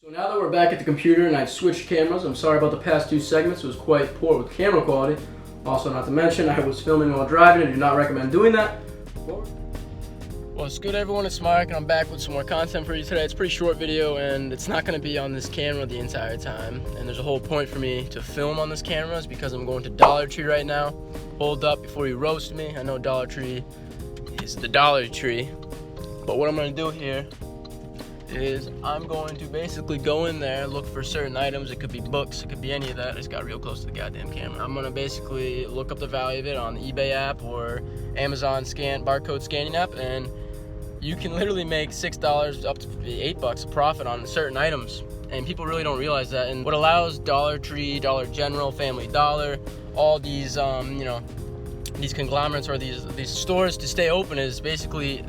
So now that we're back at the computer and I've switched cameras, I'm sorry about the past two segments. It was quite poor with camera quality. Also, not to mention, I was filming while driving and do not recommend doing that. What's good, everyone? It's Mark and I'm back with some more content for you today. It's a pretty short video and it's not going to be on this camera the entire time. And there's a whole point for me to film on this camera is because I'm going to Dollar Tree right now. Hold up before you roast me. I know Dollar Tree is the Dollar Tree. But what I'm going to do here is I'm going to basically go in there, look for certain items. It could be books, it could be any of that. I just got real close to the goddamn camera. I'm gonna basically look up the value of it on the eBay app or Amazon barcode scanning app, and you can literally make $6 up to $8 of profit on certain items. And people really don't realize that. And what allows Dollar Tree, Dollar General, Family Dollar, all these these conglomerates or these stores to stay open is basically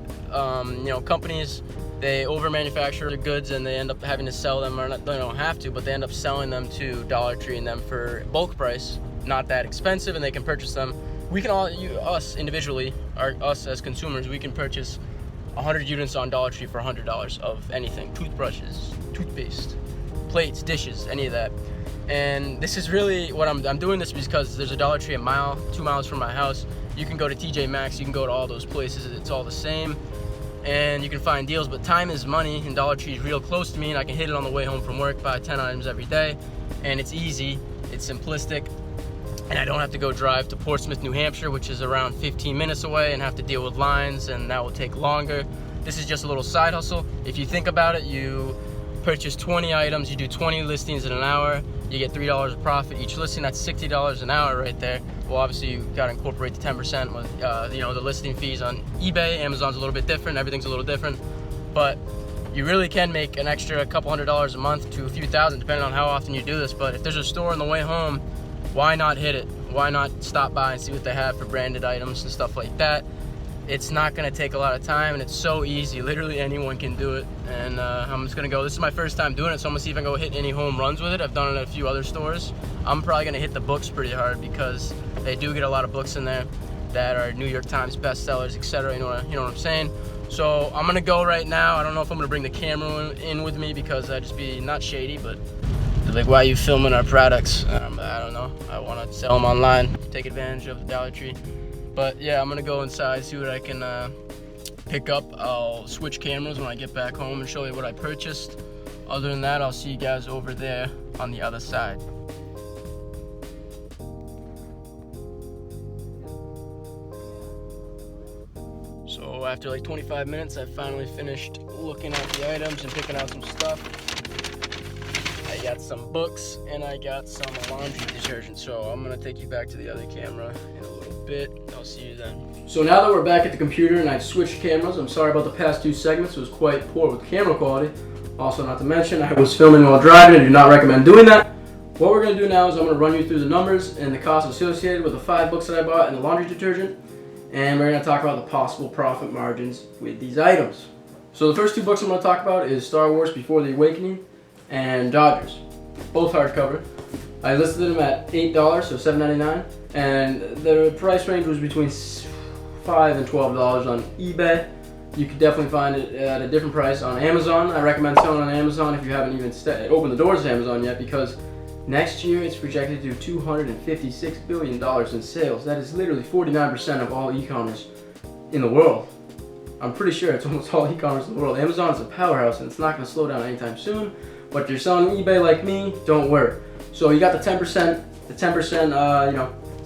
companies. They over-manufacture the goods and they end up having to sell them, or not, they don't have to, but they end up selling them to Dollar Tree and them for bulk price, not that expensive, and they can purchase them. We can all, us individually, us as consumers, we can purchase 100 units on Dollar Tree for $100 of anything, toothbrushes, toothpaste, plates, dishes, any of that. And this is really what I'm doing this because there's a Dollar Tree a mile, 2 miles from my house. You can go to TJ Maxx, you can go to all those places, it's all the same. And you can find deals, but time is money, and Dollar Tree is real close to me, and I can hit it on the way home from work, buy 10 items every day, and it's easy, it's simplistic, and I don't have to go drive to Portsmouth, New Hampshire, which is around 15 minutes away, and have to deal with lines, and that will take longer. This is just a little side hustle. If you think about it, you purchase 20 items, you do 20 listings in an hour, you get $3 of profit each listing. That's $60 an hour right there. Well, obviously you got to incorporate the 10% with the listing fees on eBay. Amazon's a little bit different, everything's a little different, but you really can make an extra couple $100s a month to a few thousand depending on how often you do this. But if there's a store on the way home, why not hit it? Why not stop by and see what they have for branded items and stuff like that? It's not going to take a lot of time, and it's so easy. Literally anyone can do it. And I'm just going to go. This is my first time doing it, so I'm going to see if I can go hit any home runs with it. I've done it at a few other stores. I'm probably going to hit the books pretty hard because they do get a lot of books in there that are New York Times bestsellers, etc. You know what I'm saying? So I'm going to go right now. I don't know if I'm going to bring the camera in with me because I'd just be not shady, but they're like, why are you filming our products? I don't know. I want to sell them online, take advantage of the Dollar Tree. But yeah, I'm gonna go inside, see what I can pick up. I'll switch cameras when I get back home and show you what I purchased. Other than that, I'll see you guys over there on the other side. So after like 25 minutes, I finally finished looking at the items and picking out some stuff. I got some books and I got some laundry detergent. So I'm gonna take you back to the other camera in a little bit. I'll see you then. So now that we're back at the computer and I've switched cameras, I'm sorry about the past two segments. It was quite poor with camera quality. Also, not to mention, I was filming while driving and do not recommend doing that. What we're gonna do now is I'm gonna run you through the numbers and the costs associated with the 5 books that I bought and the laundry detergent. And we're gonna talk about the possible profit margins with these items. So the first 2 books I'm gonna talk about is Star Wars Before the Awakening and Dodgers, both hardcover. I listed them at $8, so $7.99, and the price range was between $5 and $12 on eBay. You could definitely find it at a different price on Amazon. I recommend selling on Amazon if you haven't even opened the doors to Amazon yet, because next year it's projected to do $256 billion in sales. That is literally 49% of all e-commerce in the world. I'm pretty sure it's almost all e-commerce in the world. Amazon is a powerhouse and it's not going to slow down anytime soon. But if you're selling on eBay like me, don't worry. So you got the 10%,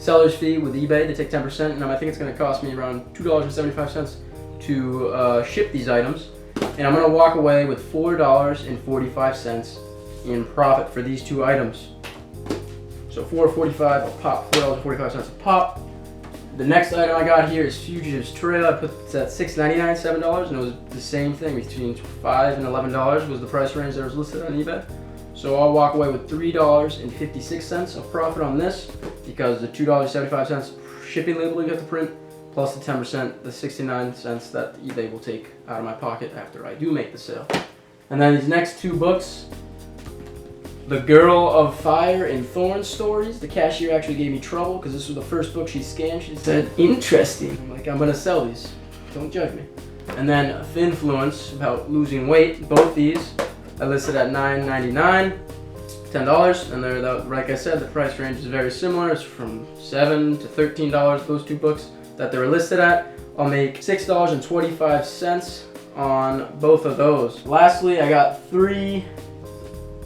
seller's fee with eBay. They take 10%, and I think it's going to cost me around $2.75 to ship these items. And I'm going to walk away with $4.45 in profit for these 2 items. So $4.45 a pop, $4.45 a pop. The next item I got here is Fugitive's Trail. I put it at $6.99, $7, and it was the same thing, between $5 and $11 was the price range that was listed on eBay. So I'll walk away with $3.56 of profit on this, because the $2.75 shipping label you have to print, plus the 10%, the 69 cents that eBay will take out of my pocket after I do make the sale. And then these next 2 books, The Girl of Fire and Thorn Stories. The cashier actually gave me trouble because this was the first book she scanned. She said, interesting. I'm like, I'm gonna sell these. Don't judge me. And then Thinfluence, about losing weight. Both these I listed at $9.99, $10, and they're, like I said, the price range is very similar. It's from $7 to $13, those two books that they were listed at. I'll make $6.25 on both of those. Lastly, I got 3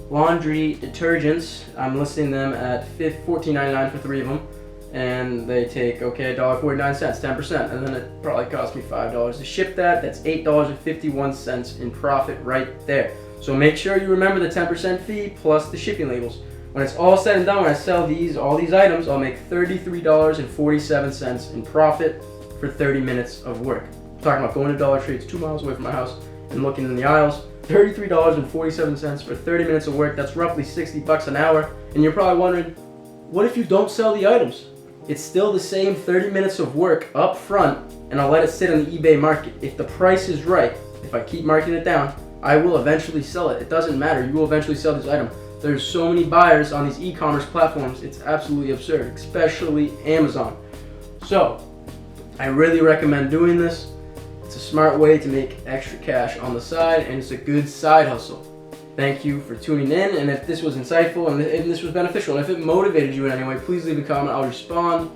laundry detergents. I'm listing them at $14.99 for 3 of them, and they take $1.49, 10%, and then it probably cost me $5 to ship that. That's $8.51 in profit right there. So make sure you remember the 10% fee plus the shipping labels. When it's all said and done, when I sell all these items, I'll make $33.47 in profit for 30 minutes of work. I'm talking about going to Dollar Tree, it's 2 miles away from my house, and looking in the aisles. $33.47 for 30 minutes of work. That's roughly $60 an hour. And you're probably wondering, what if you don't sell the items? It's still the same 30 minutes of work up front, and I'll let it sit on the eBay market. If the price is right, if I keep marking it down, I will eventually sell it. It doesn't matter, you will eventually sell this item. There's so many buyers on these e-commerce platforms, it's absolutely absurd, especially Amazon. So, I really recommend doing this. It's a smart way to make extra cash on the side, and it's a good side hustle. Thank you for tuning in, and if this was insightful and if this was beneficial, and if it motivated you in any way, please leave a comment, I'll respond.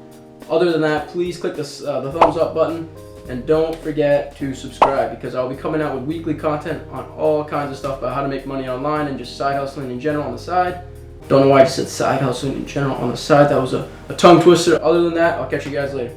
Other than that, please click the thumbs up button, and don't forget to subscribe, because I'll be coming out with weekly content on all kinds of stuff about how to make money online and just side hustling in general on the side. Don't know why I just said side hustling in general on the side, that was a tongue twister. Other than that, I'll catch you guys later.